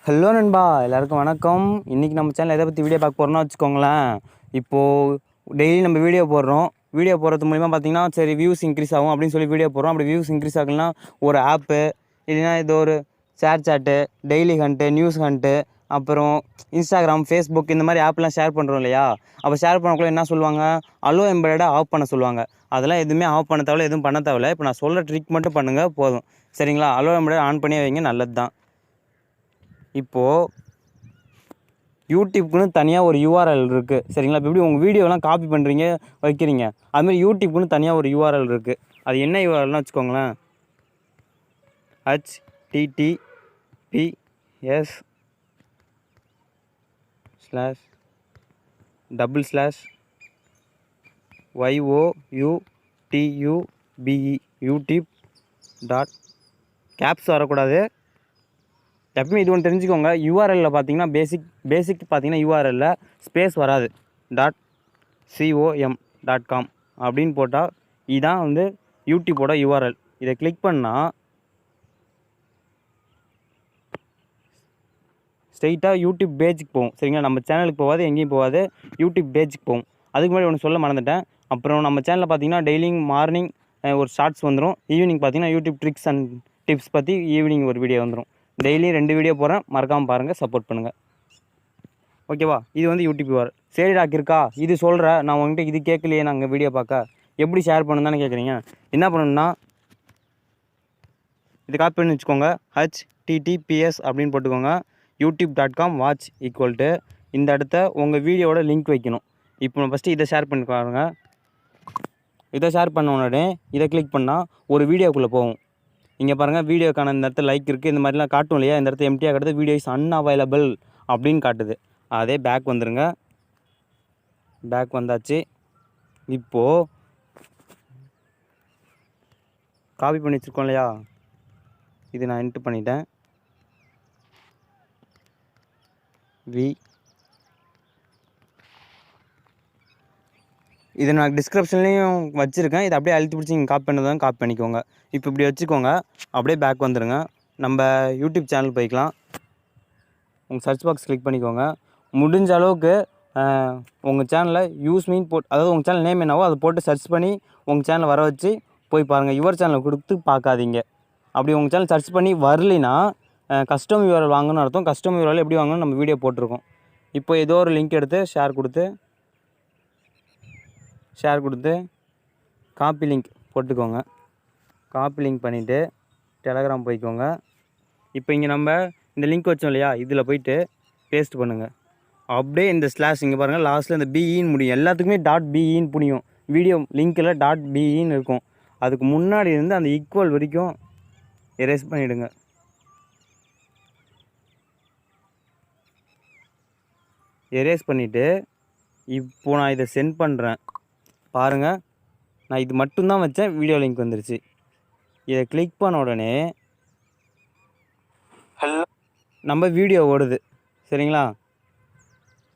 Hello நண்பா, எல்லாருக்கும் வணக்கம். இன்றைக்கி நம்ம சேனல் எதை பற்றி வீடியோ பார்க்க போகிறோம்னா வச்சுக்கோங்களேன். இப்போது டெய்லி நம்ம வீடியோ போடுறோம். வீடியோ போடுறது மூலிமா பார்த்திங்கன்னா சரி வியூஸ் இன்க்ரீஸ் ஆகும் அப்படின்னு சொல்லி வீடியோ போடுறோம். அப்படி வியூஸ் இன்க்ரீஸ் ஆகலைன்னா ஒரு ஆப்பு இல்லைன்னா இது ஒரு ஷேர் சாட்டு, டெய்லி ஹண்ட்டு, நியூஸ் ஹண்ட்டு, அப்புறம் இன்ஸ்டாகிராம், ஃபேஸ்புக் இந்த மாதிரி ஆப்லாம் ஷேர் பண்ணுறோம் இல்லையா? அப்போ ஷேர் பண்ணக்குள்ள என்ன சொல்லுவாங்க, அலோ எம்பெடடை ஆஃப் பண்ண சொல்லுவாங்க. அதெல்லாம் எதுவுமே ஆஃப் பண்ண தேவையில்ல, எதுவும் பண்ண தேவையில்ல. இப்போ நான் சொல்கிற ட்ரிக் மட்டும் பண்ணுங்கள் போதும், சரிங்களா? அலோ எம்பெடை ஆன் பண்ணியே வைங்க, நல்லது தான். இப்போது யூடியூப்க்குன்னு தனியாக ஒரு யூஆர்எல் இருக்குது, சரிங்களா? இப்போ எப்படி உங்கள் வீடியோலாம் காப்பி பண்ணுறீங்க வைக்கிறீங்க, அதுமாதிரி யூடியூப்க்குன்னு தனியாக ஒரு யூஆர்எல் இருக்குது. அது என்ன யூஆர்எல்னு வச்சுக்கோங்களேன், https://youtube யூடியூப் டாட் கேப்ஸ் வரக்கூடாது. எப்பவுமே இது ஒன்று தெரிஞ்சுக்கோங்க, யூஆர்எல்லில் பார்த்தீங்கன்னா பேசிக் பார்த்தீங்கன்னா யூஆர்எல்லில் ஸ்பேஸ் வராது. .com அப்படின்னு போட்டால் இதுதான் வந்து யூடியூப்போட யூஆர்எல். இதை கிளிக் பண்ணால் ஸ்ட்ரெயிட்டாக யூடியூப் பேஜுக்கு போகும், சரிங்களா? நம்ம சேனலுக்கு போகாது, எங்கேயும் போகாது, யூடியூப் பேஜுக்கு போகும். அதுக்கு முன்னாடி ஒன்று சொல்ல மறந்துட்டேன். அப்புறம் நம்ம சேனலில் பார்த்தீங்கன்னா டெய்லியும் மார்னிங் ஒரு ஷார்ட்ஸ் வந்துடும், ஈவினிங் பார்த்தீங்கன்னா யூடியூப் ட்ரிக்ஸ் அண்ட் டிப்ஸ் பற்றி ஈவினிங் ஒரு வீடியோ வந்துடும். டெய்லியும் 2 வீடியோ போடுறேன், மறக்காமல் பாருங்கள், சப்போர்ட் பண்ணுங்கள், ஓகேவா? இது வந்து யூடியூப் யூஆர். சரி டாக் இருக்கா, இது சொல்கிறேன் நான் உங்கள்கிட்ட, இது கேட்கலையே நாங்கள் வீடியோ பார்க்க, எப்படி ஷேர் பண்ணணும் தானே கேட்குறீங்க. என்ன பண்ணணும்னா இது காப்பி பண்ணி வச்சுக்கோங்க, https அப்படின்னு போட்டுக்கோங்க, youtube.com watch = இந்த இடத்த உங்கள் வீடியோவோட லிங்க் வைக்கணும். இப்போ நான் ஃபஸ்ட்டு இதை ஷேர் பண்ணி பாருங்க. இதை ஷேர் பண்ண உடனே இதை கிளிக் பண்ணால் ஒரு வீடியோக்குள்ளே போகும். இங்கே பாருங்கள், வீடியோக்கான இந்த இடத்துல லைக் இருக்குது, இந்த மாதிரிலாம் காட்டும் இல்லையா? இந்த இடத்த எம்டியாக காட்டுது, வீடியோ இஸ் அன்அவைலபிள் அப்படின்னு காட்டுது. அதே பேக் வந்துடுங்க. பேக் வந்தாச்சு. இப்போது காப்பி பண்ணி வச்சுருக்கோம் இல்லையா, இது நான் என்ட்ரு பண்ணிட்டேன். இதை நான் டிஸ்கிரிப்ஷன்லேயும் வச்சுருக்கேன். இதை அப்படியே அழுத்தி பிடிச்சி நீங்கள் காப்பி பண்ணதான் காப்பி பண்ணிக்கோங்க. இப்போ இப்படி வச்சுக்கோங்க, அப்படியே பேக் வந்துடுங்க. நம்ம யூடியூப் சேனல் போய்க்கலாம். உங்கள் சர்ச் பாக்ஸ் கிளிக் பண்ணிக்கோங்க. முடிஞ்ச அளவுக்கு உங்கள் சேனலில் யூஸ் மீன் அதாவது உங்கள் சேனல் நேம் என்னவோ அதை போட்டு சர்ச் பண்ணி உங்கள் சேனலை வர வச்சு போய் பாருங்கள். யுவர் சேனலை கொடுத்து பார்க்காதீங்க. அப்படி உங்கள் சேனல் சர்ச் பண்ணி வரலினா கஸ்டம் யூஆர்எல் வாங்கணும்னு அர்த்தம். கஸ்டம் யூஆர்எல் எப்படி வாங்கணும்னு நம்ம வீடியோ போட்டிருக்கோம். இப்போ ஏதோ ஒரு லிங்க் எடுத்து ஷேர் கொடுத்து காப்பி லிங்க் போட்டுக்கோங்க. காப்பி லிங்க் பண்ணிவிட்டு டெலகிராம் போய்க்கோங்க. இப்போ இங்கே நம்ம இந்த லிங்க் வச்சோம் இல்லையா, இதில் போய்ட்டு பேஸ்ட் பண்ணுங்கள். அப்படியே இந்த ஸ்லாஷ் இங்கே பாருங்கள், லாஸ்ட்டில் இந்த பிஇன்னு முடியும். எல்லாத்துக்குமே .beன்னு புரியும். வீடியோ லிங்க்கில் .beன்னு இருக்கும். அதுக்கு முன்னாடி இருந்து அந்த ஈக்குவல் வரைக்கும் எரேஸ் பண்ணிவிடுங்க. எரேஸ் பண்ணிவிட்டு இப்போது நான் இதை சென்ட் பண்ணுறேன் பாருங்கள். நான் இது மட்டும்தான் வச்சேன், வீடியோ லிங்க் வந்துருச்சு. இதை கிளிக் பண்ண உடனே நம்ம வீடியோ ஓடுது, சரிங்களா?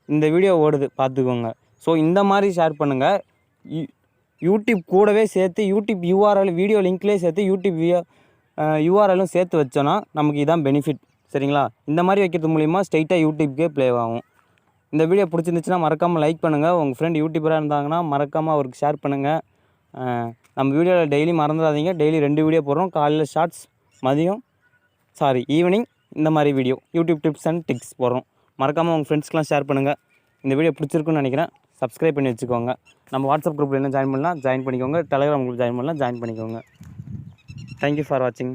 இந்த வீடியோ ஓடுது, பார்த்துக்கோங்க. ஸோ இந்த மாதிரி ஷேர் பண்ணுங்கள். யூடியூப் கூடவே சேர்த்து யூடியூப் யூஆர்எல் வீடியோ லிங்க்லேயே சேர்த்து யூடியூப் யூஆர்எலும் சேர்த்து வச்சோன்னா நமக்கு இதான் பெனிஃபிட், சரிங்களா? இந்த மாதிரி வைக்கிறது மூலிமா ஸ்ட்ரெயிட்டாக யூடியூப்கே ப்ளே ஆகும். இந்த வீடியோ பிடிச்சிருந்துச்சுன்னா மறக்காமல் லைக் பண்ணுங்கள். உங்கள் ஃப்ரெண்ட் யூடியூபராக இருந்தாங்கன்னா மறக்காமல் அவருக்கு ஷேர் பண்ணுங்கள். நம்ம வீடியோவில் டெய்லி மறந்துடாதீங்க, டெய்லி 2 வீடியோ போடுறோம். காலையில் ஷார்ட்ஸ், ஈவினிங் இந்த மாதிரி video YouTube tips and Dix போடுறோம். மறக்காமல் உங்கள் ஃப்ரெண்ட்ஸ்க்கெலாம் ஷேர் பண்ணுங்கள். இந்த வீடியோ பிடிச்சிருக்குன்னு நினைக்கிறேன். சப்ஸ்கிரைப் பண்ணி வச்சுக்கோங்க. நம்ம வாட்ஸ்அப் குரூப்பில் என்ன ஜாயின் பண்ணலாம், ஜாயின் பண்ணிக்கோங்க. டெலகிராம் குரூப் ஜாயின் பண்ணலாம், ஜாயின் பண்ணிக்கோங்க. தேங்க்யூ ஃபார் வாட்சிங்.